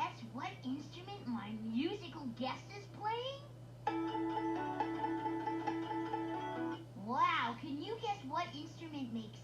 guess what instrument my musical guest is playing? Wow, can you guess what instrument makes